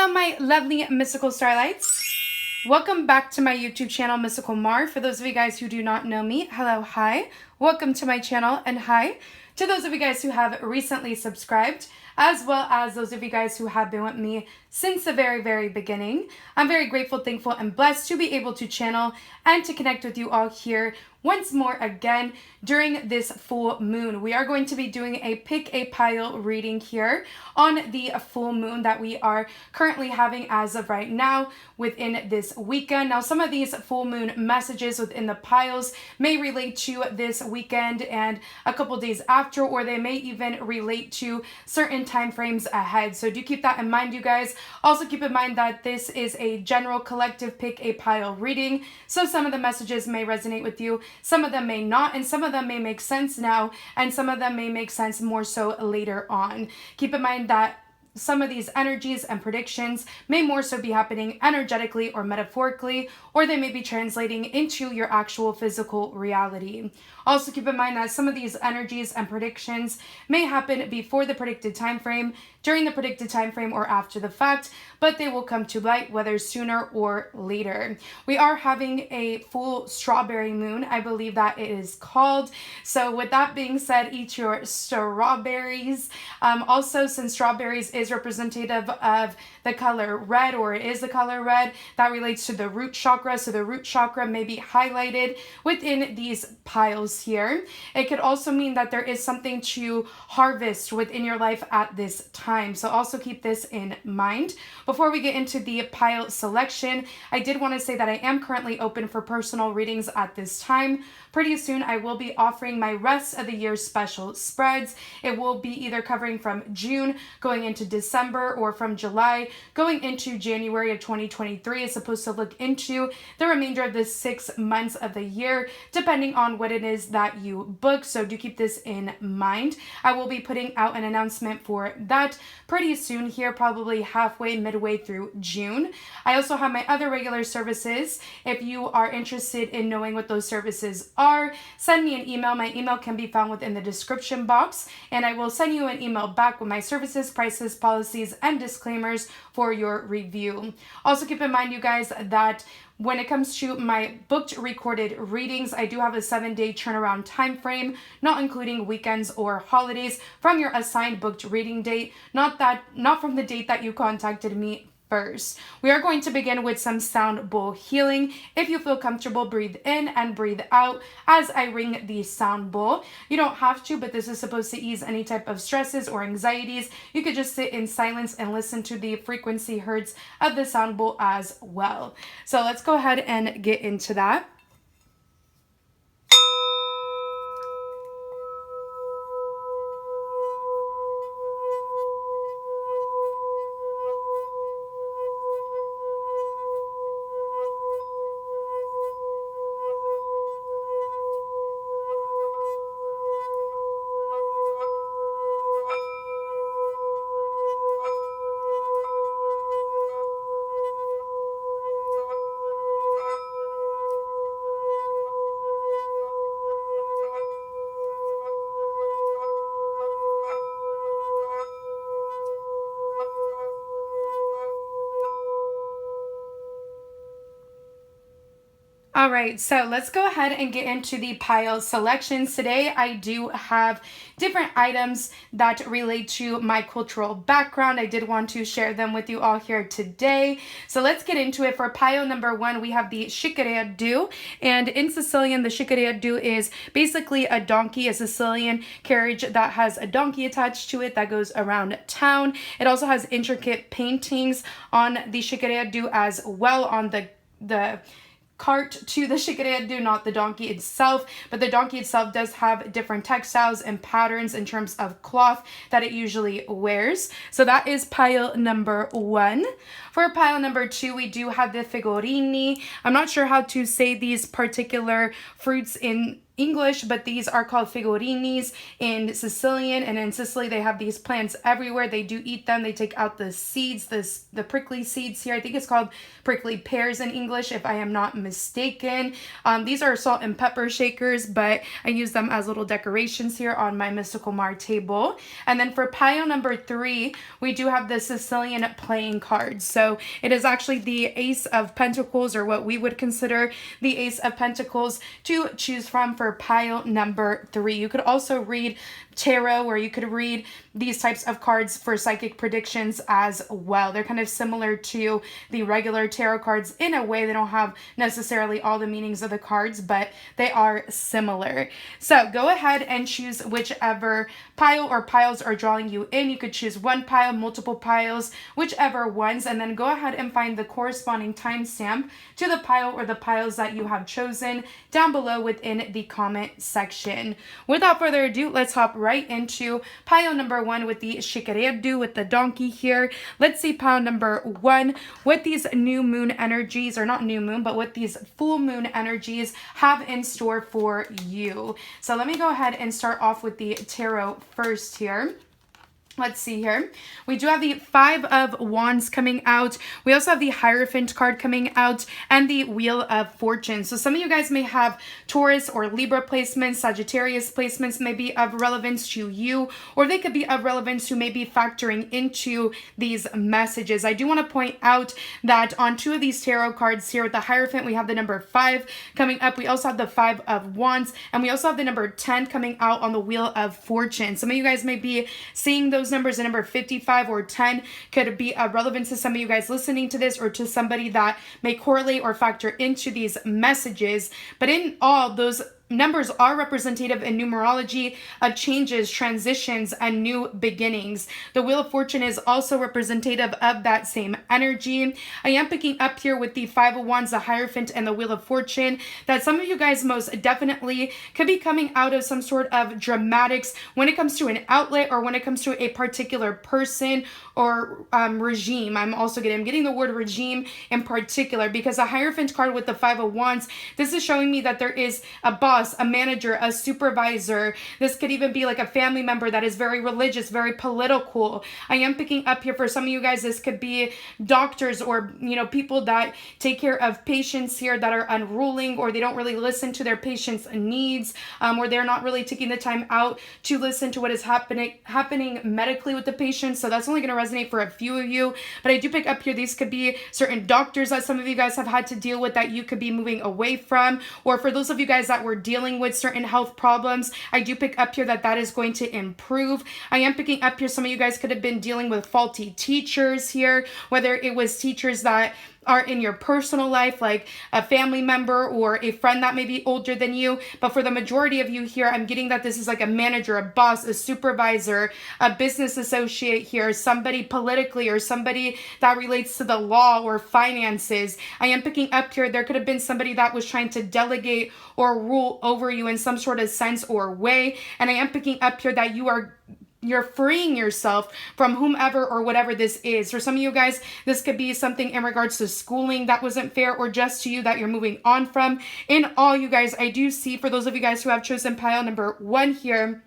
Hello, my lovely mystical starlights. Welcome back to my YouTube channel, Mysticalmar. For those of you guys who do not know me, hello, hi. Welcome to my channel, and hi to those of you guys who have recently subscribed, as well as those of you guys who have been with me since the very beginning. I'm very grateful, thankful, and blessed to be able to channel and to connect with you all here once more again during this full moon. We are going to be doing a pick a pile reading here on the full moon that we are currently having as of right now within this weekend. Now, some of these full moon messages within the piles may relate to this weekend and a couple days after, or they may even relate to certain time frames ahead. So do keep that in mind, you guys. Also keep in mind that this is a general collective pick a pile reading. So some of the messages may resonate with you, some of them may not, and some of them may make sense now, and some of them may make sense more so later on. Keep in mind that some of these energies and predictions may more so be happening energetically or metaphorically, or they may be translating into your actual physical reality. Also keep in mind that some of these energies and predictions may happen before the predicted time frame, during the predicted time frame, or after the fact, but they will come to light whether sooner or later. We are having a full strawberry moon, I believe that it is called. So with that being said, eat your strawberries. Also, since strawberries is representative of the color red, or it is the color red, that relates to the root chakra. So the root chakra may be highlighted within these piles here. It could also mean that there is something to harvest within your life at this time. So also keep this in mind. Before we get into the pile selection, I did want to say that I am currently open for personal readings at this time. Pretty soon I will be offering my rest of the year special spreads. It will be either covering from June going into December, or from July going into January of 2023. It's supposed to look into the remainder of the 6 months of the year, depending on what it is that you book. So do keep this in mind. I will be putting out an announcement for that pretty soon here, probably halfway, midway through June. I also have my other regular services. If you are interested in knowing what those services are, send me an email. My email can be found within the description box, and I will send you an email back with my services, prices, policies, and disclaimers for your review. Also keep in mind, you guys, that when it comes to my booked recorded readings, I do have a 7-day turnaround time frame, not including weekends or holidays, from your assigned booked reading date, not from the date that you contacted me first. We are going to begin with some sound bowl healing. If you feel comfortable, breathe in and breathe out as I ring the sound bowl. You don't have to, but this is supposed to ease any type of stresses or anxieties. You could just sit in silence and listen to the frequency hertz of the sound bowl as well. So let's go ahead and get into that. All right, so let's go ahead and get into the pile selections. Today, I do have different items that relate to my cultural background. I did want to share them with you all here today. So let's get into it. For pile number 1, we have the xicreadu. And in Sicilian, the xicreadu is basically a donkey, a Sicilian carriage that has a donkey attached to it that goes around town. It also has intricate paintings on the xicreadu as well, on the cart to the xicreadu, not the donkey itself, but the donkey itself does have different textiles and patterns in terms of cloth that it usually wears. So that is pile number 1. For pile number 2, we do have the figurini. I'm not sure how to say these particular fruits in English, but these are called figurinis in Sicilian, and in Sicily they have these plants everywhere. They do eat them. They take out the seeds, the prickly seeds here. I think it's called prickly pears in English, if I am not mistaken. These are salt and pepper shakers, but I use them as little decorations here on my Mysticalmar table. And then for pile number 3, we do have the Sicilian playing cards. So it is actually the Ace of Pentacles, or what we would consider the Ace of Pentacles, to choose from for pile number 3. You could also read tarot, or you could read these types of cards for psychic predictions as well. They're kind of similar to the regular tarot cards in a way. They don't have necessarily all the meanings of the cards, but they are similar. So go ahead and choose whichever pile or piles are drawing you in. You could choose one pile, multiple piles, whichever ones, and then go ahead and find the corresponding timestamp to the pile or the piles that you have chosen down below within the comment section. Without further ado, let's hop right into pile number 1 with the Shikaredu with the donkey here. Let's see pile number 1, what these new moon energies, or not new moon, but what these full moon energies have in store for you. So let me go ahead and start off with the tarot first here. Let's see here. We do have the 5 of Wands coming out. We also have the Hierophant card coming out and the Wheel of Fortune. So some of you guys may have Taurus or Libra placements, Sagittarius placements may be of relevance to you, or they could be of relevance to maybe factoring into these messages. I do want to point out that on 2 of these tarot cards here with the Hierophant, we have the number 5 coming up. We also have the 5 of Wands, and we also have the number 10 coming out on the Wheel of Fortune. Some of you guys may be seeing those numbers. The number 55 or 10 could be of relevance to some of you guys listening to this, or to somebody that may correlate or factor into these messages. But in all, those numbers are representative in numerology of changes, transitions, and new beginnings. The Wheel of Fortune is also representative of that same energy. I am picking up here with the 5 of Wands, the Hierophant, and the Wheel of Fortune that some of you guys most definitely could be coming out of some sort of dramatics when it comes to an outlet, or when it comes to a particular person or regime. I'm getting the word regime in particular, because the Hierophant card with the 5 of Wands, this is showing me that there is a boss, a manager, a supervisor. This could even be like a family member that is very religious, very political. I am picking up here for some of you guys, this could be doctors, or people that take care of patients here that are unruling, or they don't really listen to their patients' needs, or they're not really taking the time out to listen to what is happening medically with the patient. So that's only going to resonate for a few of you, but I do pick up here these could be certain doctors that some of you guys have had to deal with that you could be moving away from, or for those of you guys that were dealing with certain health problems, I do pick up here that is going to improve. I am picking up here some of you guys could have been dealing with faulty teachers here, whether it was teachers that are in your personal life, like a family member or a friend that may be older than you. But for the majority of you here, I'm getting that this is like a manager, a boss, a supervisor, a business associate here, somebody politically, or somebody that relates to the law or finances. I am picking up here, there could have been somebody that was trying to delegate or rule over you in some sort of sense or way. And I am picking up here that you're freeing yourself from whomever or whatever this is. For some of you guys, this could be something in regards to schooling that wasn't fair, or just to you that you're moving on from. In all, you guys, I do see for those of you guys who have chosen pile number 1 here,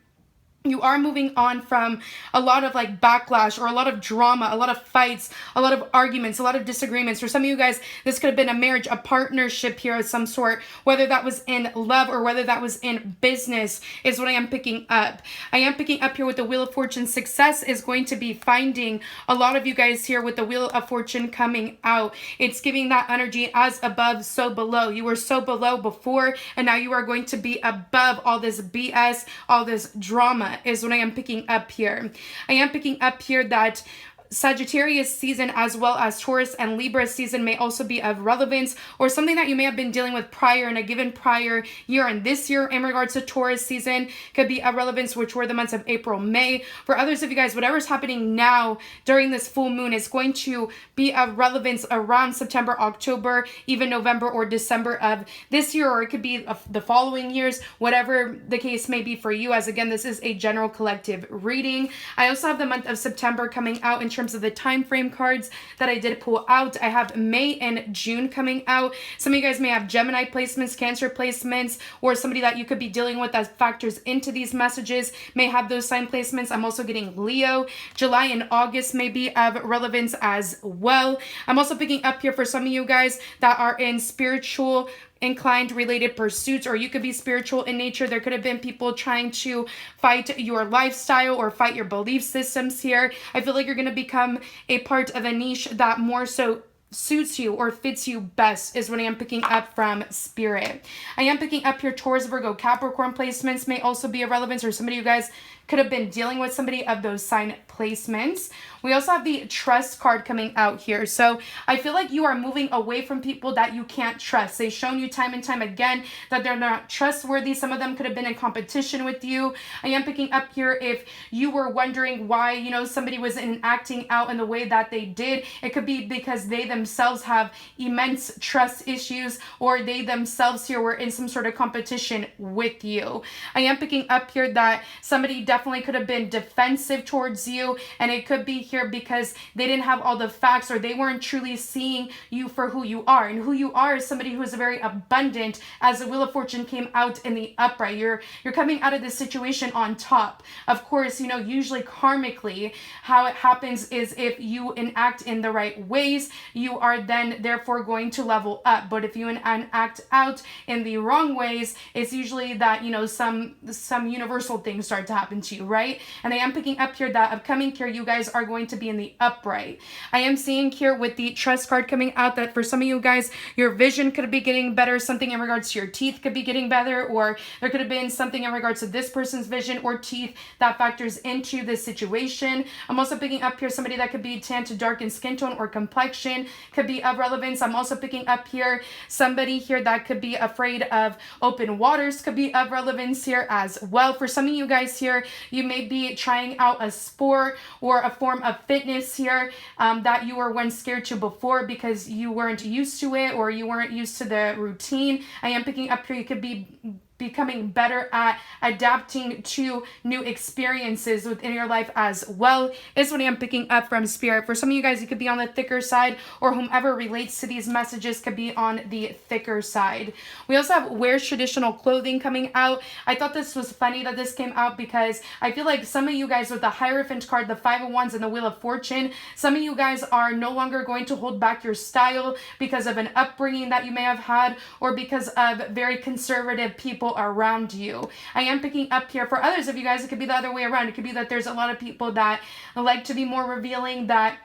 you are moving on from a lot of like backlash, or a lot of drama, a lot of fights, a lot of arguments, a lot of disagreements. For some of you guys, this could have been a marriage, a partnership here of some sort, whether that was in love or whether that was in business, is what I am picking up. I am picking up here with the Wheel of Fortune. Success is going to be finding a lot of you guys here with the Wheel of Fortune coming out. It's giving that energy, as above, so below. You were so below before, and now you are going to be above all this BS, all this drama, is what I am picking up here. I am picking up here that Sagittarius season as well as Taurus and Libra season may also be of relevance, or something that you may have been dealing with prior in a given prior year. And this year in regards to Taurus season could be of relevance, which were the months of April, May. For others of you guys, whatever's happening now during this full moon is going to be of relevance around September, October, even November or December of this year, or it could be of the following years, whatever the case may be for you, as again, this is a general collective reading. I also have the month of September coming out in terms of the time frame cards that I did pull out. I have May and June coming out. Some of you guys may have Gemini placements, Cancer placements, or somebody that you could be dealing with that factors into these messages may have those sign placements. I'm also getting Leo. July and August may be of relevance as well. I'm also picking up here for some of you guys that are in spiritual inclined related pursuits, or you could be spiritual in nature. There could have been people trying to fight your lifestyle or fight your belief systems here. I feel like you're going to become a part of a niche that more so suits you or fits you best is what I am picking up from Spirit. I am picking up here Taurus, Virgo, Capricorn placements may also be of relevance, or somebody of you guys could have been dealing with somebody of those sign placements. We also have the trust card coming out here. So I feel like you are moving away from people that you can't trust. They've shown you time and time again that they're not trustworthy. Some of them could have been in competition with you. I am picking up here if you were wondering why, you know, somebody was acting out in the way that they did. It could be because they themselves have immense trust issues, or they themselves here were in some sort of competition with you. I am picking up here that somebody definitely could have been defensive towards you, and it could be here because they didn't have all the facts, or they weren't truly seeing you for who you are. And who you are is somebody who is very abundant, as the Wheel of Fortune came out in the upright. You're coming out of this situation on top. Of course, you know, usually karmically, how it happens is if you enact in the right ways, you are then therefore going to level up. But if you act out in the wrong ways, it's usually that, you know, some universal things start to happen to you, right? And I am picking up here that upcoming here, you guys are going to be in the upright. I am seeing here with the trust card coming out that for some of you guys, your vision could be getting better. Something in regards to your teeth could be getting better, or there could have been something in regards to this person's vision or teeth that factors into this situation. I'm also picking up here somebody that could be tan to dark skin tone or complexion could be of relevance. I'm also picking up here somebody here that could be afraid of open waters could be of relevance here as well. For some of you guys here, you may be trying out a sport or a form of fitness here that you were once scared to before because you weren't used to it, or you weren't used to the routine. I am picking up here you could be becoming better at adapting to new experiences within your life as well is what I am picking up from Spirit. For some of you guys, you could be on the thicker side, or whomever relates to these messages could be on the thicker side. We also have wear traditional clothing coming out. I thought this was funny that this came out because I feel like some of you guys with the Hierophant card, the Five of Wands, and the Wheel of Fortune, some of you guys are no longer going to hold back your style because of an upbringing that you may have had, or because of very conservative people around you. I am picking up here for others of you guys, it could be the other way around. It could be that there's a lot of people that like to be more revealing, that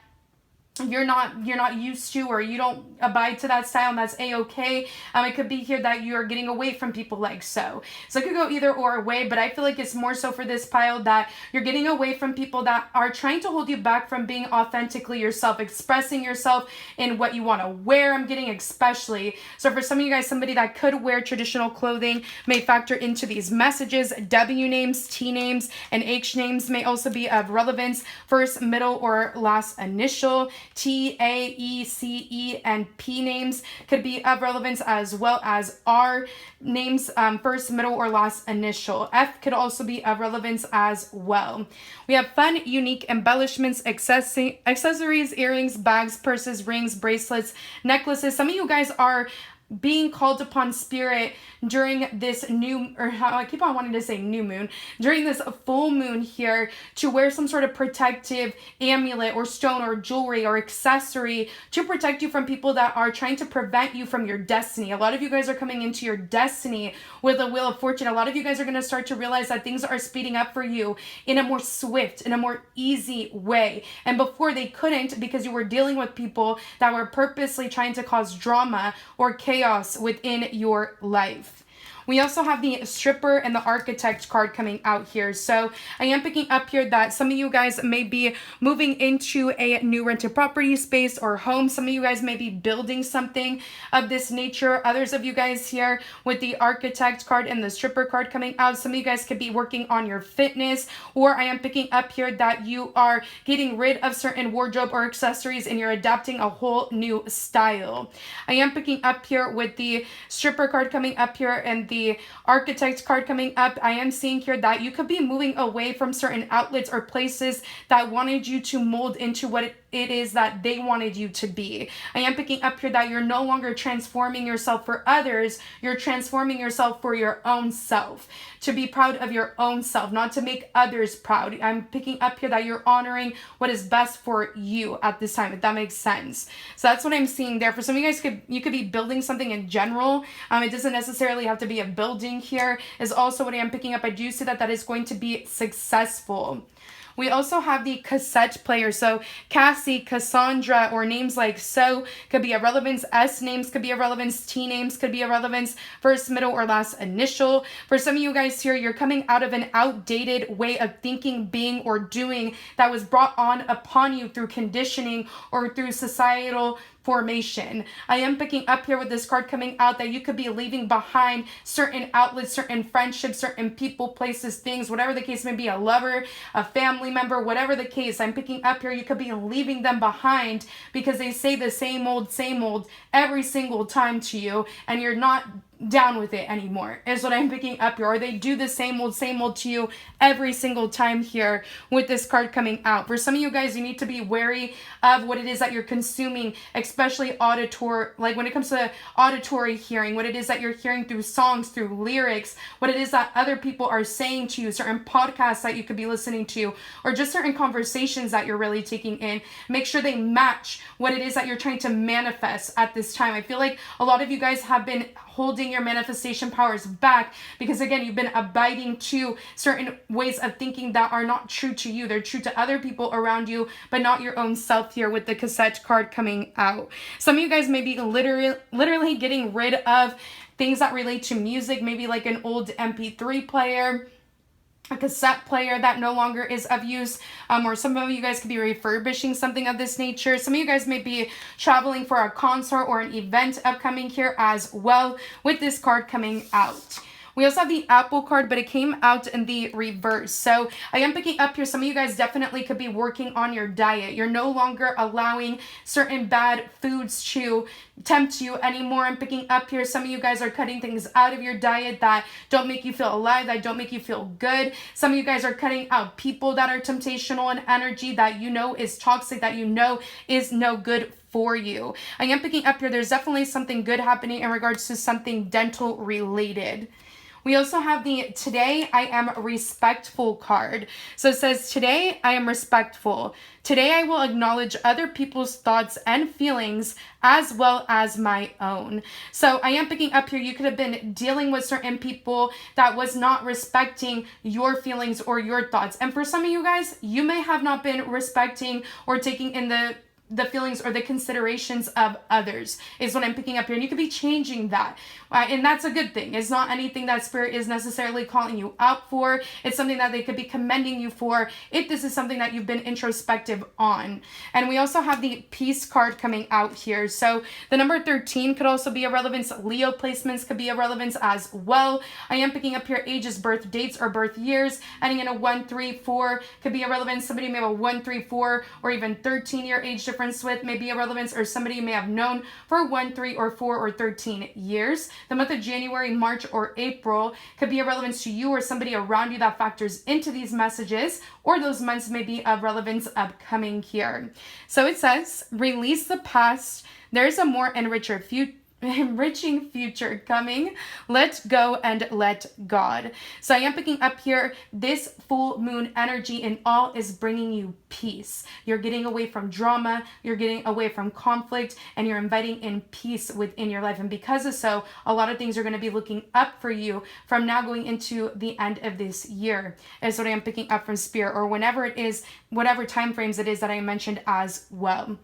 you're not used to, or you don't abide to that style, and that's a-okay. It could be here that you're getting away from people like so it could go either or way, but I feel like it's more so for this pile that you're getting away from people that are trying to hold you back from being authentically yourself, expressing yourself in what you want to wear. I'm getting especially, so for some of you guys, somebody that could wear traditional clothing may factor into these messages. W names, T names, and H names may also be of relevance. First, middle, or last initial. T, A, E, C, E, and P names could be of relevance, as well as R names, first, middle, or last initial. F could also be of relevance as well. We have fun, unique embellishments, accessories, earrings, bags, purses, rings, bracelets, necklaces. Some of you guys are being called upon Spirit during this new, or how I keep on wanting to say new moon, during this full moon here, to wear some sort of protective amulet or stone or jewelry or accessory to protect you from people that are trying to prevent you from your destiny. A lot of you guys are coming into your destiny with a Wheel of Fortune. A lot of you guys are going to start to realize that things are speeding up for you in a more swift, in a more easy way. And before they couldn't, because you were dealing with people that were purposely trying to cause drama or chaos within your life. We also have the Stripper and the Architect card coming out here. So I am picking up here that some of you guys may be moving into a new rented property space or home. Some of you guys may be building something of this nature. Others of you guys here with the Architect card and the Stripper card coming out, some of you guys could be working on your fitness, or I am picking up here that you are getting rid of certain wardrobe or accessories and you're adapting a whole new style. I am picking up here with the Stripper card coming up here and the Architect card coming up, I am seeing here that you could be moving away from certain outlets or places that wanted you to mold into what it is that they wanted you to be. I am picking up here that you're no longer transforming yourself for others, you're transforming yourself for your own self, to be proud of your own self, not to make others proud. I'm picking up here that you're honoring what is best for you at this time, if that makes sense. So that's what I'm seeing there. For some of you guys, you could be building something in general. It doesn't necessarily have to be a building here, is also what I am picking up. I do see that that is going to be successful. We also have the cassette player. So Cassie, Cassandra, or names like so could be a relevance. S names could be a relevance. T names could be a relevance. First, middle, or last initial. For some of you guys here, you're coming out of an outdated way of thinking, being, or doing that was brought on upon you through conditioning or through societal formation. I am picking up here with this card coming out that you could be leaving behind certain outlets, certain friendships, certain people, places, things, whatever the case may be, a lover, a family member, whatever the case. I'm picking up here, you could be leaving them behind because they say the same old every single time to you, and you're not down with it anymore, is what I'm picking up here. Or they do the same old to you every single time here with this card coming out. For some of you guys, you need to be wary of what it is that you're consuming, especially auditory, like when it comes to auditory hearing, what it is that you're hearing through songs, through lyrics, what it is that other people are saying to you, certain podcasts that you could be listening to, or just certain conversations that you're really taking in. Make sure they match what it is that you're trying to manifest at this time. I feel like a lot of you guys have been holding your manifestation powers back because, again, you've been abiding to certain ways of thinking that are not true to you. They're true to other people around you, but not your own self here with the cassette card coming out. Some of you guys may be literally getting rid of things that relate to music, maybe like an old MP3 player, a cassette player that no longer is of use, or some of you guys could be refurbishing something of this nature. Some of you guys may be traveling for a concert or an event upcoming here as well with this card coming out. We also have the Apple card, but it came out in the reverse. So I am picking up here, some of you guys definitely could be working on your diet. You're no longer allowing certain bad foods to tempt you anymore. I'm picking up here, some of you guys are cutting things out of your diet that don't make you feel alive, that don't make you feel good. Some of you guys are cutting out people that are temptational in energy, that you know is toxic, that you know is no good for you. I am picking up here, there's definitely something good happening in regards to something dental related. We also have the Today I Am Respectful card. So it says, today I am respectful. Today I will acknowledge other people's thoughts and feelings as well as my own. So I am picking up here, you could have been dealing with certain people that was not respecting your feelings or your thoughts. And for some of you guys, you may have not been respecting or taking in the feelings or the considerations of others, is what I'm picking up here. And you could be changing that. And that's a good thing. It's not anything that Spirit is necessarily calling you out for. It's something that they could be commending you for if this is something that you've been introspective on. And we also have the Peace card coming out here. So the number 13 could also be a relevance. Leo placements could be a relevance as well. I am picking up here ages, birth dates, or birth years. Ending in a 1, 3, 4 could be a relevance. Somebody may have a 1, 3, 4 or even 13-year age difference with may be a relevance, or somebody you may have known for 1, 3, or 4, or 13 years. The month of January, March, or April could be of relevance to you or somebody around you that factors into these messages, or those months may be of relevance upcoming here. So it says, release the past. There's a more enriching future coming. Let go and let God. So I am picking up here, this full moon energy in all is bringing you peace. You're getting away from drama, you're getting away from conflict, and you're inviting in peace within your life. And because of so, a lot of things are going to be looking up for you from now going into the end of this year, is what I am picking up from Spirit, or whenever it is, whatever time frames it is that I mentioned as well.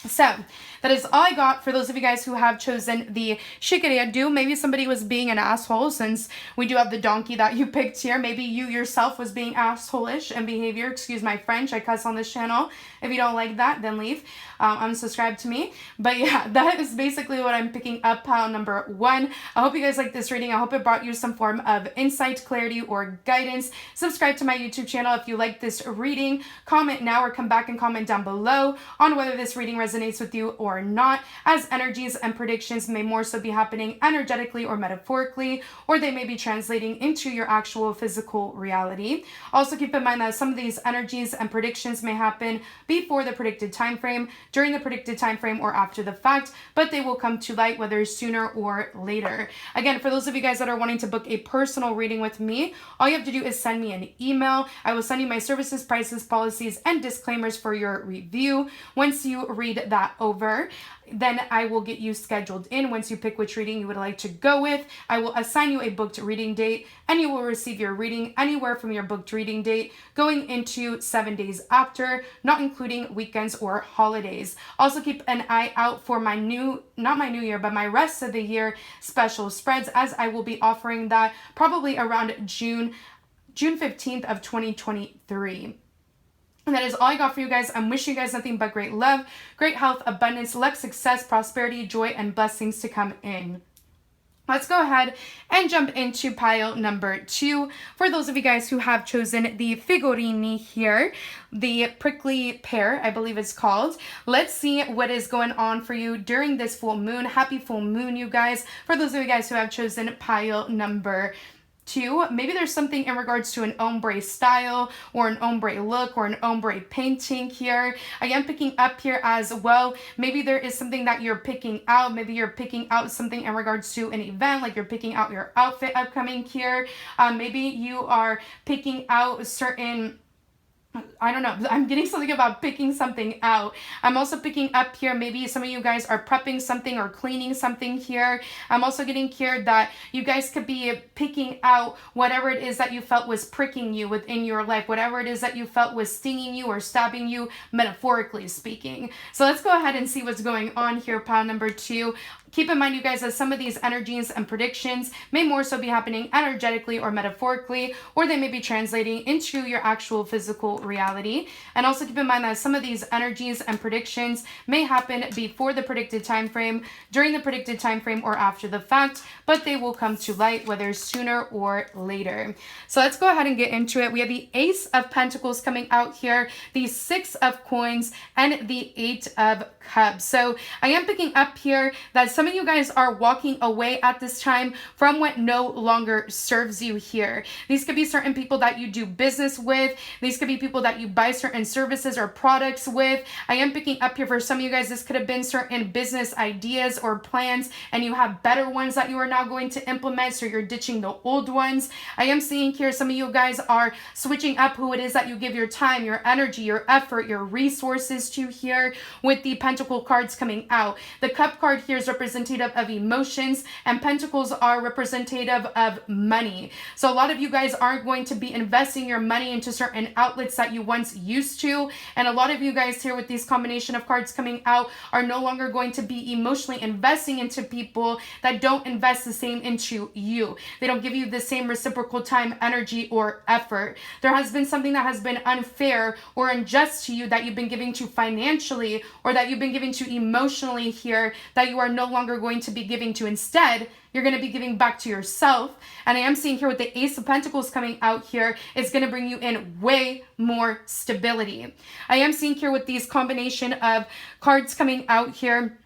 So that is all I got for those of you guys who have chosen the Shikariadu. Maybe somebody was being an asshole, since we do have the donkey that you picked here. Maybe you yourself was being asshole-ish in behavior. Excuse my French. I cuss on this channel. If you don't like that, then leave. Unsubscribe to me. But yeah, that is basically what I'm picking up, pile number 1. I hope you guys like this reading. I hope it brought you some form of insight, clarity, or guidance. Subscribe to my YouTube channel if you like this reading. Comment now or come back and comment down below on whether this reading resonates resonates with you or not, as energies and predictions may more so be happening energetically or metaphorically, or they may be translating into your actual physical reality. Also keep in mind that some of these energies and predictions may happen before the predicted time frame, during the predicted time frame, or after the fact, but they will come to light whether sooner or later. Again, for those of you guys that are wanting to book a personal reading with me, all you have to do is send me an email. I will send you my services, prices, policies, and disclaimers for your review. Once you read that over, then I will get you scheduled in. Once you pick which reading you would like to go with, I will assign you a booked reading date, and you will receive your reading anywhere from your booked reading date going into 7 days after, not including weekends or holidays. Also keep an eye out for my my rest of the year special spreads, as I will be offering that probably around June 15th of 2023. And that is all I got for you guys. I'm wishing you guys nothing but great love, great health, abundance, luck, success, prosperity, joy, and blessings to come in. Let's go ahead and jump into pile number 2. For those of you guys who have chosen the figurine here, the prickly pear, I believe it's called. Let's see what is going on for you during this full moon. Happy full moon, you guys. For those of you guys who have chosen pile number 2, maybe there's something in regards to an ombre style or an ombre look or an ombre painting here. I am picking up here as well. Maybe there is something that you're picking out. Maybe you're picking out something in regards to an event, like you're picking out your outfit upcoming here. Maybe you are picking out certain, I don't know, I'm getting something about picking something out. I'm also picking up here, maybe some of you guys are prepping something or cleaning something here. I'm also getting here that you guys could be picking out whatever it is that you felt was pricking you within your life, whatever it is that you felt was stinging you or stabbing you, metaphorically speaking. So let's go ahead and see what's going on here, pile number 2. Keep in mind, you guys, that some of these energies and predictions may more so be happening energetically or metaphorically, or they may be translating into your actual physical reality. And also keep in mind that some of these energies and predictions may happen before the predicted time frame, during the predicted time frame, or after the fact, but they will come to light whether sooner or later. So let's go ahead and get into it. We have the Ace of Pentacles coming out here, the 6 of Coins, and the 8 of Cups. So I am picking up here that some of you guys are walking away at this time from what no longer serves you here. These could be certain people that you do business with. These could be people that you buy certain services or products with. I am picking up here for some of you guys, this could have been certain business ideas or plans, and you have better ones that you are now going to implement, so you're ditching the old ones. I am seeing here some of you guys are switching up who it is that you give your time, your energy, your effort, your resources to here, with the Pentacle cards coming out. The Cup card here is representative of emotions, and Pentacles are representative of money. So a lot of you guys aren't going to be investing your money into certain outlets that you once used to, and a lot of you guys here with these combination of cards coming out are no longer going to be emotionally investing into people that don't invest the same into you. They don't give you the same reciprocal time, energy, or effort. There has been something that has been unfair or unjust to you that you've been giving to financially, or that you've been giving to emotionally here, that you are no longer going to be giving to. Instead, you're going to be giving back to yourself. And I am seeing here with the Ace of Pentacles coming out here, it's going to bring you in way more stability. I am seeing here with these combination of cards coming out here,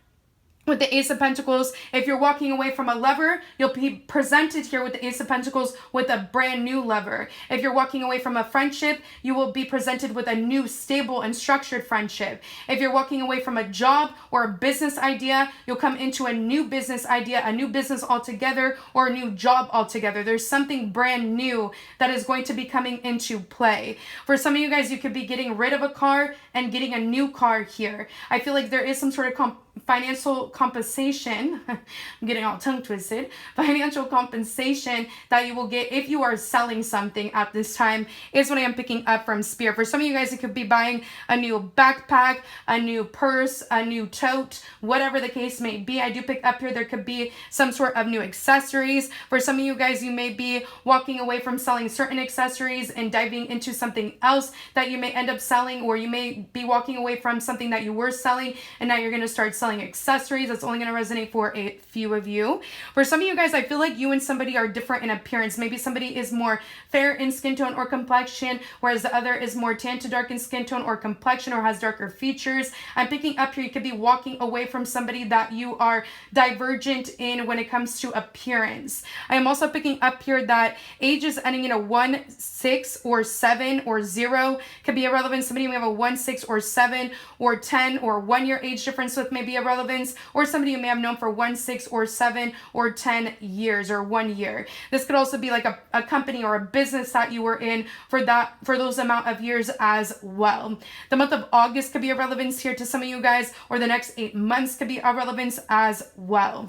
with the Ace of Pentacles, if you're walking away from a lover, you'll be presented here with the Ace of Pentacles with a brand new lover. If you're walking away from a friendship, you will be presented with a new, stable, and structured friendship. If you're walking away from a job or a business idea, you'll come into a new business idea, a new business altogether, or a new job altogether. There's something brand new that is going to be coming into play. For some of you guys, you could be getting rid of a car and getting a new car here. I feel like there is some sort of financial compensation. I'm getting all tongue twisted. Financial compensation that you will get if you are selling something at this time is what I am picking up from Spirit. For some of you guys, it could be buying a new backpack, a new purse, a new tote, whatever the case may be. I do pick up here there could be some sort of new accessories. For some of you guys, you may be walking away from selling certain accessories and diving into something else that you may end up selling, or you may be walking away from something that you were selling and now you're going to start selling accessories. series, that's only going to resonate for a few of you. For some of you guys, I feel like you and somebody are different in appearance. Maybe somebody is more fair in skin tone or complexion, whereas the other is more tan to dark in skin tone or complexion or has darker features. I'm picking up here, you could be walking away from somebody that you are divergent in when it comes to appearance. I am also picking up here that age is ending in a 1, 6, or 7, or 0 could be irrelevant. Somebody may have a 1, 6, or 7, or 10, or 1 year age difference with maybe irrelevance, or somebody you may have known for 1, 6, or 7, or 10 years, or 1 year. This could also be like a company or a business that you were in for those amount of years as well. The month of August could be irrelevance here to some of you guys, or the next 8 months could be irrelevance as well.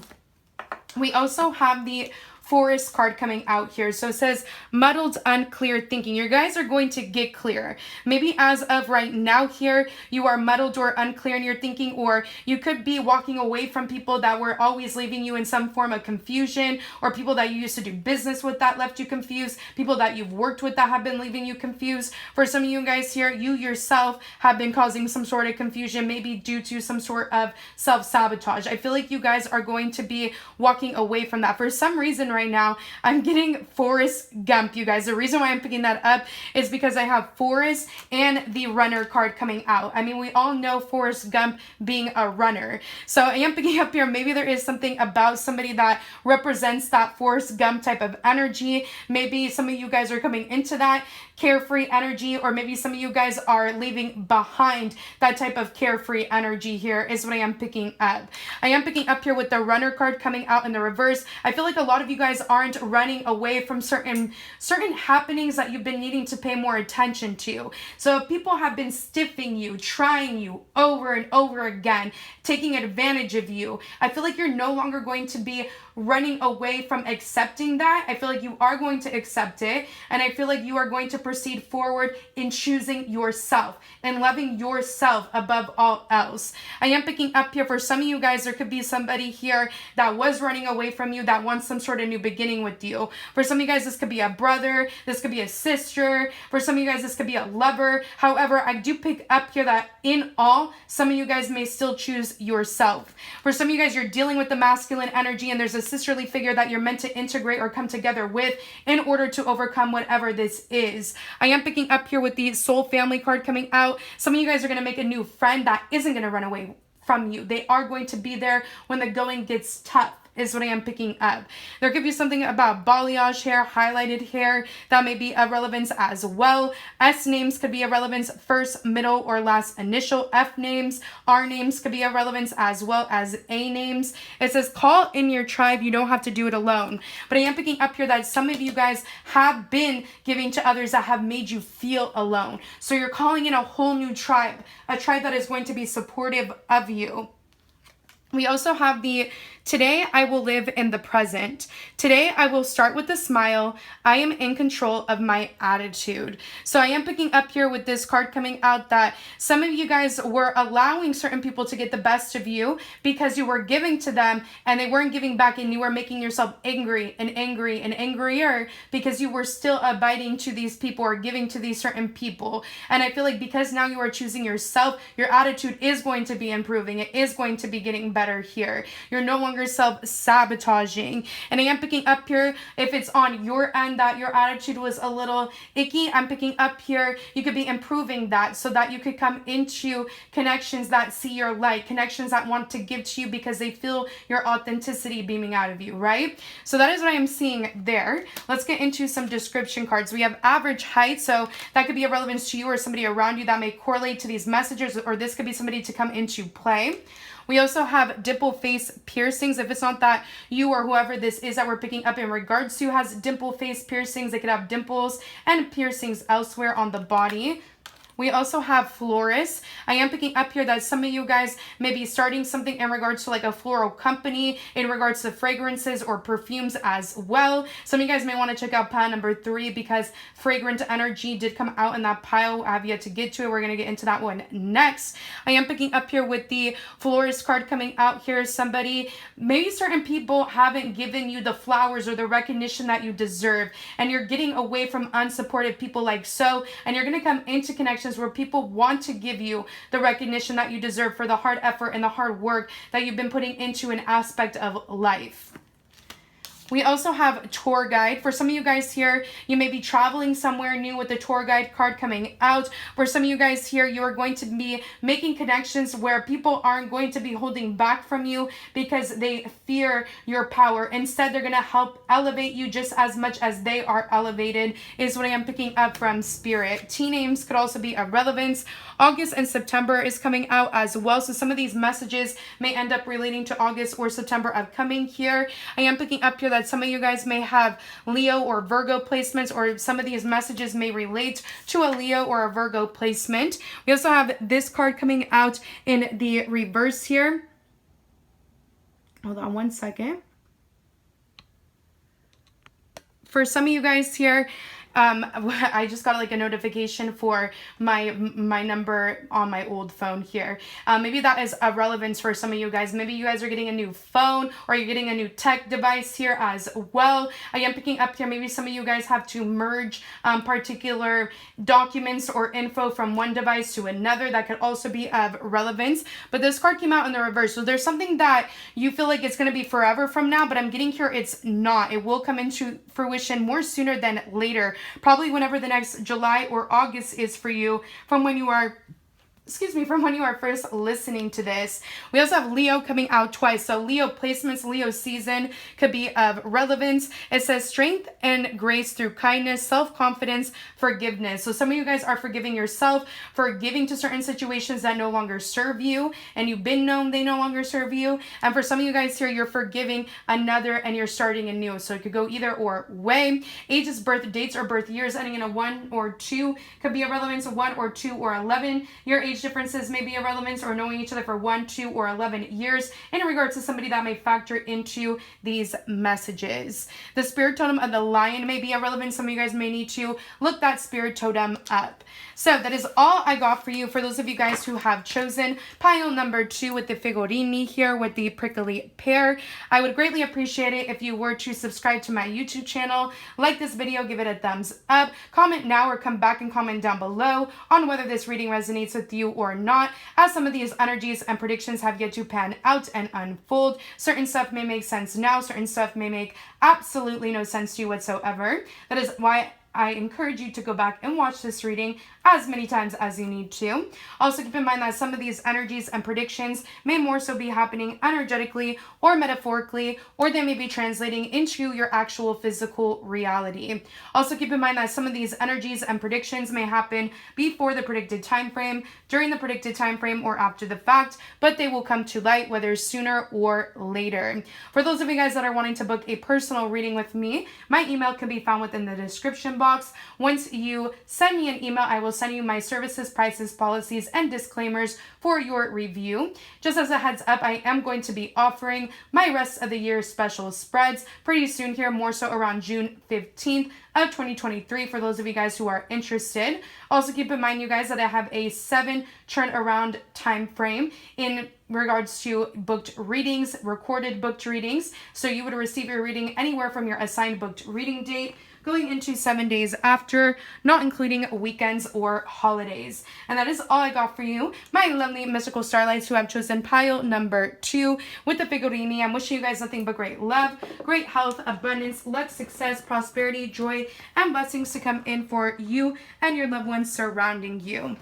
We also have the Forest card coming out here. So it says muddled, unclear thinking. You guys are going to get clear. Maybe as of right now here, you are muddled or unclear in your thinking, or you could be walking away from people that were always leaving you in some form of confusion, or people that you used to do business with that left you confused, people that you've worked with that have been leaving you confused. For some of you guys here, you yourself have been causing some sort of confusion, maybe due to some sort of self-sabotage. I feel like you guys are going to be walking away from that. For some reason right now, I'm getting Forrest Gump, you guys. The reason why I'm picking that up is because I have Forrest and the runner card coming out. I mean, we all know Forrest Gump being a runner. So I am picking up here, maybe there is something about somebody that represents that Forrest Gump type of energy. Maybe some of you guys are coming into that carefree energy, or maybe some of you guys are leaving behind that type of carefree energy here is what I am picking up. I am picking up here with the runner card coming out in the reverse. I feel like a lot of you guys aren't running away from certain happenings that you've been needing to pay more attention to. So if people have been stiffing you, trying you over and over again, taking advantage of you, I feel like you're no longer going to be running away from accepting that. I feel like you are going to accept it, and I feel like you are going to proceed forward in choosing yourself and loving yourself above all else. I am picking up here for some of you guys, there could be somebody here that was running away from you that wants some sort of new beginning with you. For some of you guys, this could be a brother, this could be a sister. For some of you guys, this could be a lover. However, I do pick up here that in all, some of you guys may still choose yourself. For some of you guys, you're dealing with the masculine energy, and there's a sisterly figure that you're meant to integrate or come together with in order to overcome whatever this is. I am picking up here with the soul family card coming out. Some of you guys are going to make a new friend that isn't going to run away from you. They are going to be there when the going gets tough, is what I am picking up. There could be something about balayage hair, highlighted hair, that may be a relevance as well. S names could be a relevance, first, middle, or last initial. F names, R names could be a relevance as well as A names. It says call in your tribe. You don't have to do it alone. But I am picking up here that some of you guys have been giving to others that have made you feel alone. So you're calling in a whole new tribe, a tribe that is going to be supportive of you. We also have the today I will live in the present. Today I will start with a smile. I am in control of my attitude. So I am picking up here with this card coming out that some of you guys were allowing certain people to get the best of you because you were giving to them and they weren't giving back, and you were making yourself angry and angry and angrier because you were still abiding to these people or giving to these certain people. And I feel like because now you are choosing yourself, your attitude is going to be improving. It is going to be getting better here. You're no longer self-sabotaging. And I am picking up here, if it's on your end that your attitude was a little icky, I'm picking up here, you could be improving that so that you could come into connections that see your light, connections that want to give to you because they feel your authenticity beaming out of you, right? So that is what I am seeing there. Let's get into some description cards. We have average height, so that could be a relevance to you or somebody around you that may correlate to these messages, or this could be somebody to come into play. We also have dimple face piercings. If it's not that you or whoever this is that we're picking up in regards to has dimple face piercings, they could have dimples and piercings elsewhere on the body. We also have florists. I am picking up here that some of you guys may be starting something in regards to like a floral company, in regards to fragrances or perfumes as well. Some of you guys may want to check out pile number 3 because fragrant energy did come out in that pile. I have yet to get to it. We're going to get into that one next. I am picking up here with the florist card coming out here. Somebody, maybe certain people haven't given you the flowers or the recognition that you deserve, and you're getting away from unsupportive people like so, and you're going to come into connection situations where people want to give you the recognition that you deserve for the hard effort and the hard work that you've been putting into an aspect of life. We also have tour guide. For some of you guys here, you may be traveling somewhere new with the tour guide card coming out. For some of you guys here, you are going to be making connections where people aren't going to be holding back from you because they fear your power. Instead, they're going to help elevate you just as much as they are elevated, is what I am picking up from Spirit. Teen names could also be of relevance. August and September is coming out as well. So some of these messages may end up relating to August or September upcoming here. I am picking up here that some of you guys may have Leo or Virgo placements, or some of these messages may relate to a Leo or a Virgo placement. We also have this card coming out in the reverse here. Hold on one second. For some of you guys here, I just got like a notification for my number on my old phone here. Maybe that is of relevance for some of you guys. Maybe you guys are getting a new phone, or you're getting a new tech device here as well. I am picking up here, maybe some of you guys have to merge particular documents or info from one device to another. That could also be of relevance. But this card came out in the reverse. So there's something that you feel like it's going to be forever from now, but I'm getting here it's not. It will come into fruition more sooner than later. Probably whenever the next July or August is for you, from when you are first listening to this. We also have Leo coming out twice. So Leo placements, Leo season could be of relevance. It says strength and grace through kindness, self-confidence, forgiveness. So some of you guys are forgiving yourself, forgiving to certain situations that no longer serve you, and you've been known they no longer serve you. And for some of you guys here, you're forgiving another and you're starting anew. So it could go either or way. Ages, birth dates, or birth years ending in a 1 or 2 could be of relevance. 1 or 2 or 11. Your age differences may be of relevance, or knowing each other for 1, 2, or 11 years in regards to somebody that may factor into these messages. The spirit totem of the lion may be of relevance. Some of you guys may need to look that spirit totem up. So that is all I got for you. For those of you guys who have chosen pile number 2 with the figurine here with the prickly pear, I would greatly appreciate it if you were to subscribe to my YouTube channel, like this video, give it a thumbs up, comment now or come back and comment down below on whether this reading resonates with you or not, as some of these energies and predictions have yet to pan out and unfold. Certain stuff may make sense now, certain stuff may make absolutely no sense to you whatsoever. That is why I encourage you to go back and watch this reading as many times as you need to. Also keep in mind that some of these energies and predictions may more so be happening energetically or metaphorically, or they may be translating into your actual physical reality. Also keep in mind that some of these energies and predictions may happen before the predicted time frame, during the predicted time frame, or after the fact, but they will come to light whether sooner or later. For those of you guys that are wanting to book a personal reading with me, my email can be found within the description box. Once you send me an email, I will send you my services, prices, policies, and disclaimers for your review. Just as a heads up, I am going to be offering my rest of the year special spreads pretty soon here, more so around June 15th of 2023 for those of you guys who are interested. Also keep in mind, you guys, that I have a 7 turnaround time frame in regards to booked readings, recorded booked readings. So you would receive your reading anywhere from your assigned booked reading date going into 7 days after, not including weekends or holidays. And that is all I got for you, my lovely mystical starlights who have chosen pile number 2 with the figurine. I'm wishing you guys nothing but great love, great health, abundance, luck, success, prosperity, joy, and blessings to come in for you and your loved ones surrounding you.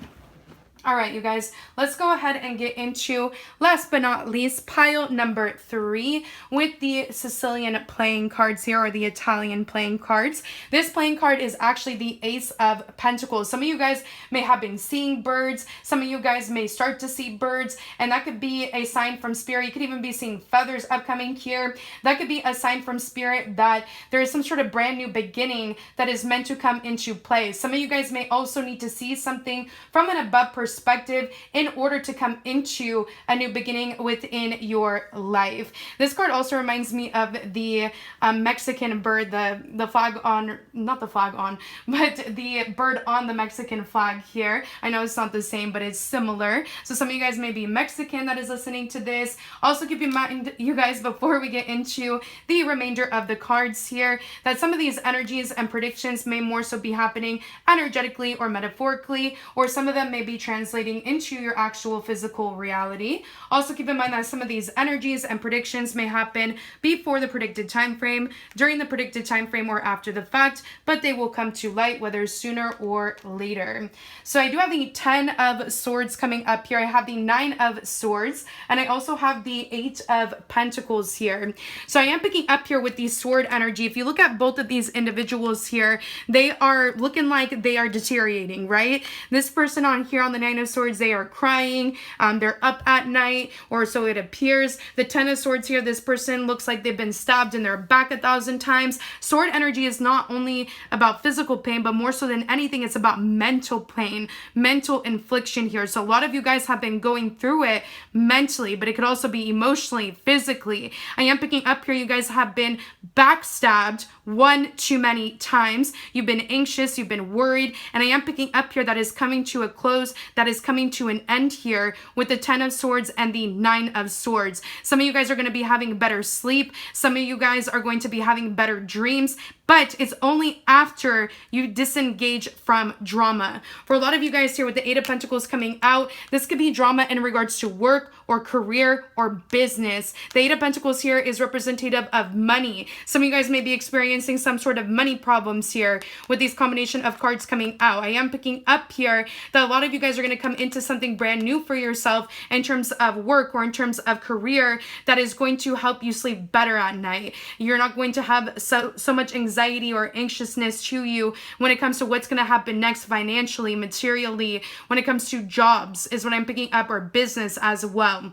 All right, you guys, let's go ahead and get into, last but not least, pile number 3 with the Sicilian playing cards here, or the Italian playing cards. This playing card is actually the Ace of Pentacles. Some of you guys may have been seeing birds. Some of you guys may start to see birds, and that could be a sign from Spirit. You could even be seeing feathers upcoming here. That could be a sign from Spirit that there is some sort of brand new beginning that is meant to come into play. Some of you guys may also need to see something from an above perspective perspective in order to come into a new beginning within your life. This card also reminds me of the Mexican bird, the flag on, not the flag on, but the bird on the Mexican flag here. I know it's not the same, but it's similar. So some of you guys may be Mexican that is listening to this. Also keep in mind, you guys, before we get into the remainder of the cards here, that some of these energies and predictions may more so be happening energetically or metaphorically, or some of them may be translating into your actual physical reality. Also keep in mind that some of these energies and predictions may happen before the predicted time frame, during the predicted time frame, or after the fact, but they will come to light whether sooner or later. So I do have the 10 of Swords coming up here. I have the 9 of Swords, and I also have the 8 of Pentacles here. So I am picking up here with the sword energy. If you look at both of these individuals here, they are looking like they are deteriorating, right? This person on here on the 9 of Swords, they are crying, they're up at night, or so it appears. The 10 of Swords here, this person looks like they've been stabbed in their back 1,000 times. Sword energy is not only about physical pain, but more so than anything, it's about mental pain, mental infliction here. So a lot of you guys have been going through it mentally, but it could also be emotionally, physically. I am picking up here, you guys have been backstabbed one too many times. You've been anxious, you've been worried, and I am picking up here that is coming to a close, that is coming to an end here with the 10 of Swords and the 9 of Swords. Some of you guys are going to be having better sleep. Some of you guys are going to be having better dreams, but it's only after you disengage from drama. For a lot of you guys here with the 8 of Pentacles coming out, this could be drama in regards to work or career or business. The 8 of Pentacles here is representative of money. Some of you guys may be experiencing some sort of money problems here with these combination of cards coming out. I am picking up here that a lot of you guys are going to come into something brand new for yourself in terms of work or in terms of career that is going to help you sleep better at night. You're not going to have so much anxiety or anxiousness to you when it comes to what's going to happen next financially, materially, when it comes to jobs is what I'm picking up, or business as well.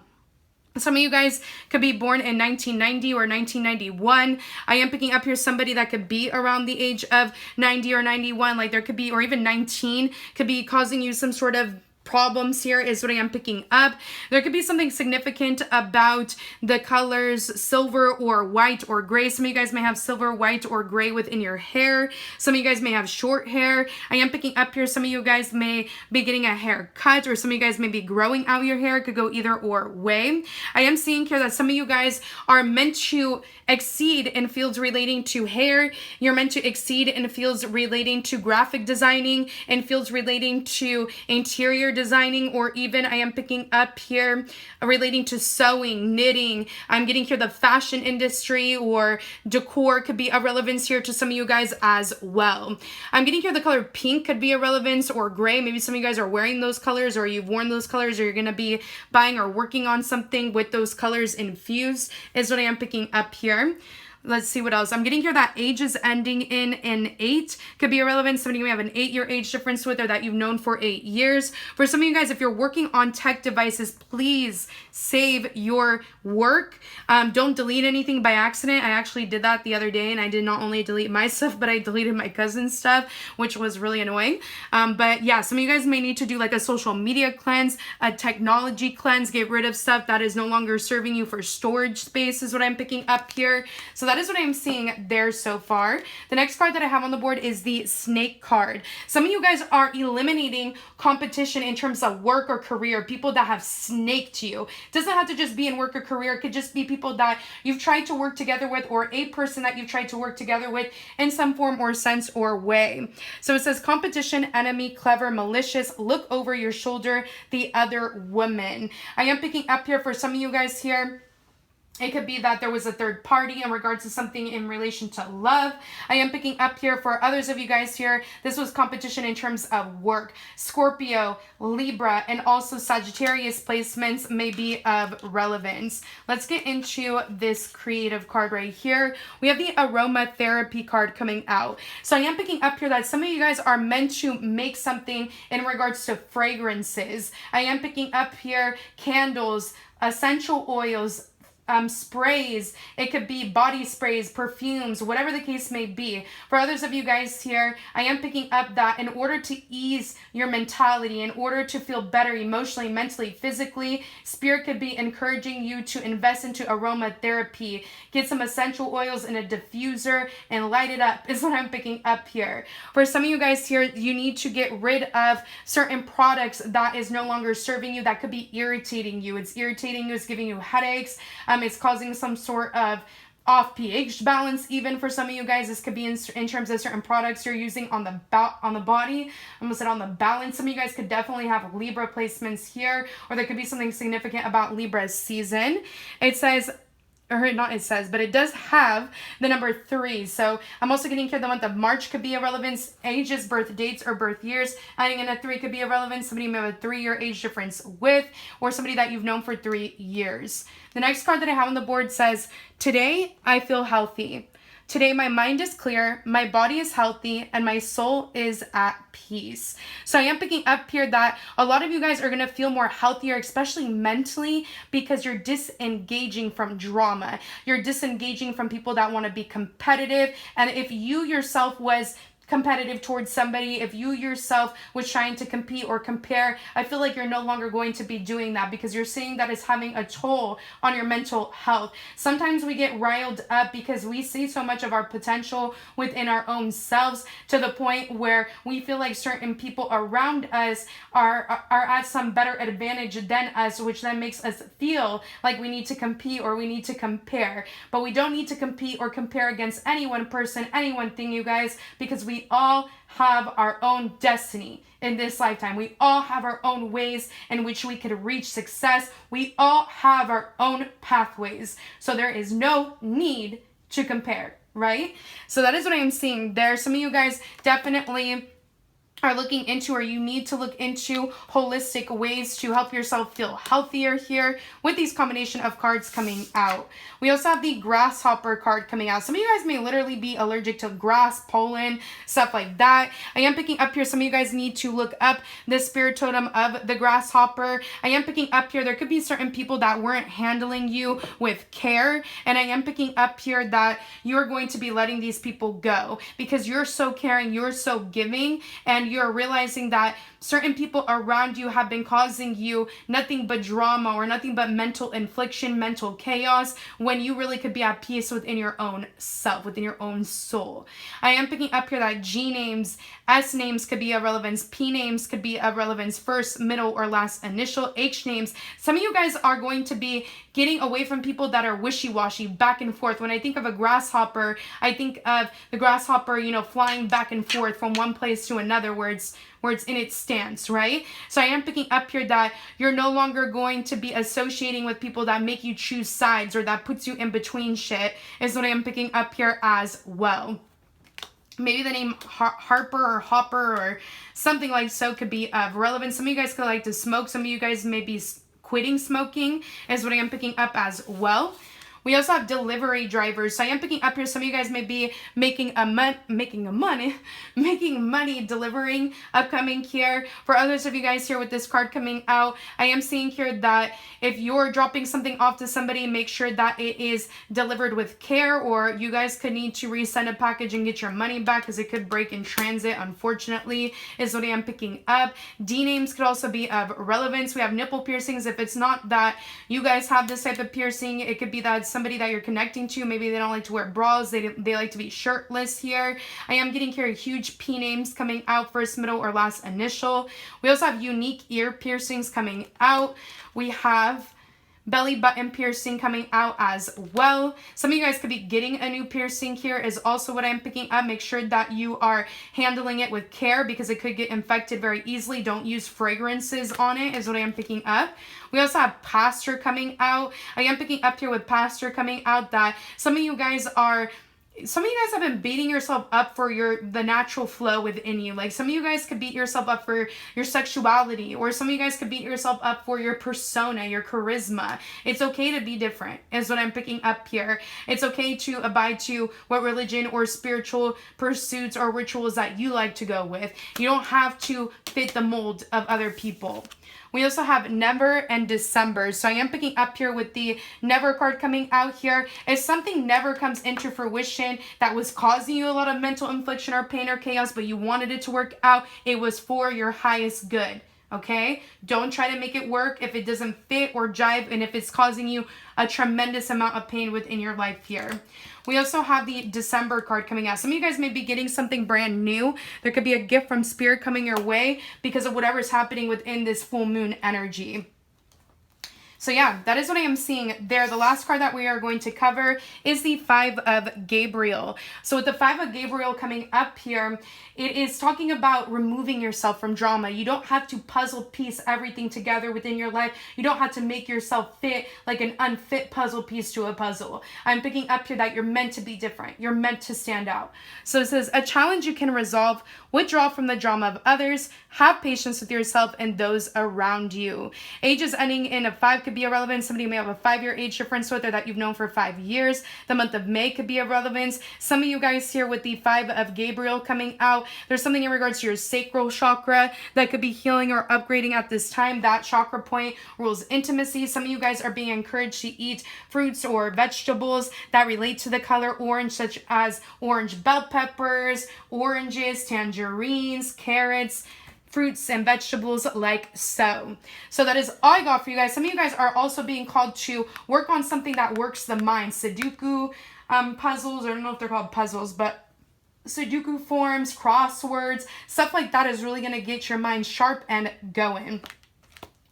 Some of you guys could be born in 1990 or 1991. I am picking up here somebody that could be around the age of 90 or 91, like there could be, or even 19, could be causing you some sort of problems here is what I am picking up. There could be something significant about the colors silver or white or gray. Some of you guys may have silver, white, or gray within your hair. Some of you guys may have short hair. I am picking up here some of you guys may be getting a haircut, or some of you guys may be growing out your hair. It could go either or way. I am seeing here that some of you guys are meant to exceed in fields relating to hair. You're meant to exceed in fields relating to graphic designing, in fields relating to interior designing, or even I am picking up here relating to sewing, knitting. I'm getting here the fashion industry or decor could be a relevance here to some of you guys as well. I'm getting here the color pink could be a relevance, or gray. Maybe some of you guys are wearing those colors, or you've worn those colors, or you're going to be buying or working on something with those colors infused is what I am picking up here. Let's see what else. I'm getting here that age is ending in an 8. Could be irrelevant. Somebody you may have an 8-year age difference with, or that you've known for 8 years. For some of you guys, if you're working on tech devices, please save your work. Don't delete anything by accident. I actually did that the other day, and I did not only delete my stuff, but I deleted my cousin's stuff, which was really annoying. But yeah, some of you guys may need to do like a social media cleanse, a technology cleanse, get rid of stuff that is no longer serving you for storage space is what I'm picking up here. So that is what I'm seeing there so far. The next card that I have on the board is the Snake card. Some of you guys are eliminating competition in terms of work or career, people that have snaked you. It doesn't have to just be in work or career. It could just be people that you've tried to work together with, or a person that you've tried to work together with in some form or sense or way. So it says competition, enemy, clever, malicious, look over your shoulder, the other woman. I am picking up here for some of you guys here, it could be that there was a third party in regards to something in relation to love. I am picking up here for others of you guys here, this was competition in terms of work. Scorpio, Libra, and also Sagittarius placements may be of relevance. Let's get into this creative card right here. We have the aromatherapy card coming out. So I am picking up here that some of you guys are meant to make something in regards to fragrances. I am picking up here candles, essential oils, sprays, it could be body sprays, perfumes, whatever the case may be. For others of you guys here, I am picking up that in order to ease your mentality, in order to feel better emotionally, mentally, physically, Spirit could be encouraging you to invest into aromatherapy, get some essential oils in a diffuser and light it up is what I'm picking up here. For some of you guys here, you need to get rid of certain products that is no longer serving you, that could be irritating you. It's irritating you, it's giving you headaches, it's causing some sort of off pH balance. Even for some of you guys, this could be in terms of certain products you're using on the body. I almost said on the balance. Some of you guys could definitely have Libra placements here, or there could be something significant about Libra's season. It says, or not it says, but it does have the number 3. So I'm also getting here the month of March could be a relevance, ages, birth dates, or birth years. Adding in a 3 could be a relevance, somebody you have a 3-year age difference with, or somebody that you've known for 3 years. The next card that I have on the board says, today I feel healthy. Today my mind is clear, my body is healthy, and my soul is at peace. So I am picking up here that a lot of you guys are going to feel more healthier, especially mentally, because you're disengaging from drama. You're disengaging from people that want to be competitive. And if you yourself was competitive towards somebody, if you yourself was trying to compete or compare, I feel like you're no longer going to be doing that, because you're seeing that it's having a toll on your mental health. Sometimes we get riled up because we see so much of our potential within our own selves, to the point where we feel like certain people around us are at some better advantage than us, which then makes us feel like we need to compete or we need to compare. But we don't need to compete or compare against any one person, any one thing, you guys, because we all have our own destiny in this lifetime. We all have our own ways in which we could reach success. We all have our own pathways. So there is no need to compare, right? So that is what I am seeing there. Some of you guys definitely are looking into, or you need to look into holistic ways to help yourself feel healthier here with these combination of cards coming out. We also have the grasshopper card coming out. Some of you guys may literally be allergic to grass, pollen, stuff like that. I am picking up here, some of you guys need to look up the spirit totem of the grasshopper. I am picking up here, there could be certain people that weren't handling you with care, and I am picking up here that you're going to be letting these people go because you're so caring, you're so giving, and you're realizing that certain people around you have been causing you nothing but drama or nothing but mental infliction, mental chaos, when you really could be at peace within your own self, within your own soul. I am picking up here that G names, S names could be a relevance, P names could be a relevance, first, middle, or last initial, H names. Some of you guys are going to be getting away from people that are wishy-washy, back and forth. When I think of a grasshopper, I think of the grasshopper, flying back and forth from one place to another where it's in its stance, right? So I am picking up here that you're no longer going to be associating with people that make you choose sides or that puts you in between shit, is what I am picking up here as well. Maybe the name Harper or Hopper or something like so could be of relevance. Some of you guys could like to smoke. Some of you guys may be quitting smoking, is what I am picking up as well. We also have delivery drivers. So I am picking up here, some of you guys may be making money delivering upcoming here. For others of you guys here with this card coming out, I am seeing here that if you're dropping something off to somebody, make sure that it is delivered with care, or you guys could need to resend a package and get your money back because it could break in transit, unfortunately, is what I am picking up. D names could also be of relevance. We have nipple piercings. If it's not that you guys have this type of piercing, it could be that somebody that you're connecting to, maybe they don't like to wear bras, they like to be shirtless here. I am getting here huge P names coming out, first, middle, or last initial. We also have unique ear piercings coming out. We have belly button piercing coming out as well. Some of you guys could be getting a new piercing here, is also what I'm picking up. Make sure that you are handling it with care because it could get infected very easily. Don't use fragrances on it, is what I am picking up. We also have pastor coming out. I am picking up here with pastor coming out that some of you guys have been beating yourself up for the natural flow within you. Like some of you guys could beat yourself up for your sexuality, or some of you guys could beat yourself up for your persona, your charisma. It's okay to be different, is what I'm picking up here. It's okay to abide to what religion or spiritual pursuits or rituals that you like to go with. You don't have to fit the mold of other people. We also have Never and December. So I am picking up here with the Never card coming out here. If something never comes into fruition that was causing you a lot of mental infliction or pain or chaos, but you wanted it to work out, it was for your highest good. Okay? Don't try to make it work if it doesn't fit or jive and if it's causing you a tremendous amount of pain within your life here. We also have the December card coming out. Some of you guys may be getting something brand new. There could be a gift from Spirit coming your way because of whatever's happening within this full moon energy. So yeah, that is what I am seeing there. The last card that we are going to cover is the Five of Gabriel. So with the Five of Gabriel coming up here, it is talking about removing yourself from drama. You don't have to puzzle piece everything together within your life. You don't have to make yourself fit like an unfit puzzle piece to a puzzle. I'm picking up here that you're meant to be different. You're meant to stand out. So it says, a challenge you can resolve, withdraw from the drama of others, have patience with yourself and those around you. Ages ending in a 5 could be irrelevant. Somebody may have a 5-year age difference with her that you've known for 5 years. The month of May could be of relevance. Some of you guys here with the Five of Gabriel coming out, there's something in regards to your sacral chakra that could be healing or upgrading at this time. That chakra point rules intimacy. Some of you guys are being encouraged to eat fruits or vegetables that relate to the color orange, such as orange bell peppers, oranges, tangerines, carrots, fruits and vegetables like so. So that is all I got for you guys. Some of you guys are also being called to work on something that works the mind. Sudoku puzzles, I don't know if they're called puzzles, but Sudoku forms, crosswords, stuff like that is really going to get your mind sharp and going.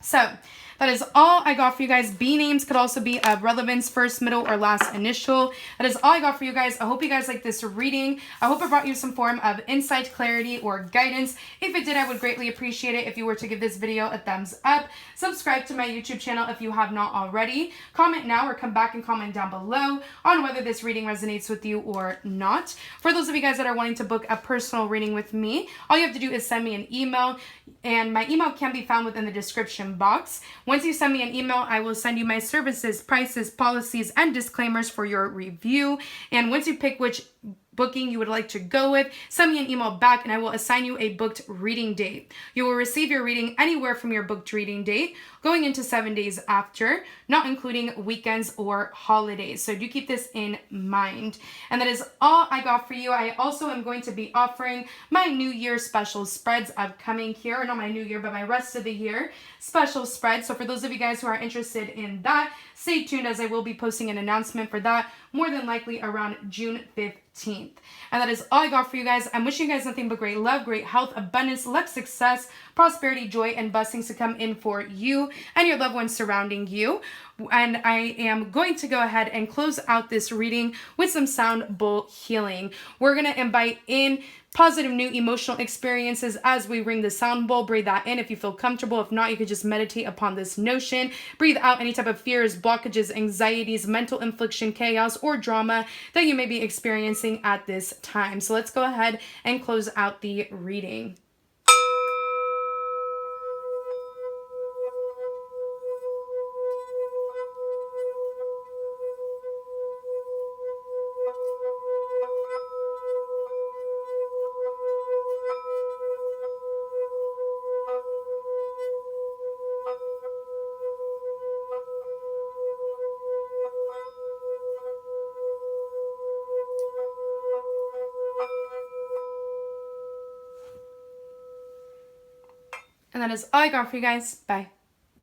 So that is all I got for you guys. B names could also be of relevance, first, middle, or last initial. That is all I got for you guys. I hope you guys like this reading. I hope it brought you some form of insight, clarity, or guidance. If it did, I would greatly appreciate it if you were to give this video a thumbs up. Subscribe to my YouTube channel if you have not already. Comment now or come back and comment down below on whether this reading resonates with you or not. For those of you guys that are wanting to book a personal reading with me, all you have to do is send me an email, and my email can be found within the description box. Once you send me an email, I will send you my services, prices, policies, and disclaimers for your review. And once you pick which booking you would like to go with, send me an email back and I will assign you a booked reading date. You will receive your reading anywhere from your booked reading date going into 7 days after, not including weekends or holidays. So do keep this in mind. And that is all I got for you. I also am going to be offering my New Year special spreads upcoming here, or not my New Year, but my rest of the year special spread. So for those of you guys who are interested in that, stay tuned as I will be posting an announcement for that more than likely around June 15th. And that is all I got for you guys. I'm wishing you guys nothing but great love, great health, abundance, luck, success, prosperity, joy, and blessings to come in for you and your loved ones surrounding you. And I am going to go ahead and close out this reading with some sound bowl healing. We're going to invite in positive new emotional experiences as we ring the sound bowl. Breathe that in if you feel comfortable. If not, you could just meditate upon this notion. Breathe out any type of fears, blockages, anxieties, mental infliction, chaos, or drama that you may be experiencing at this time. So let's go ahead and close out the reading. And that is all I got for you guys. Bye.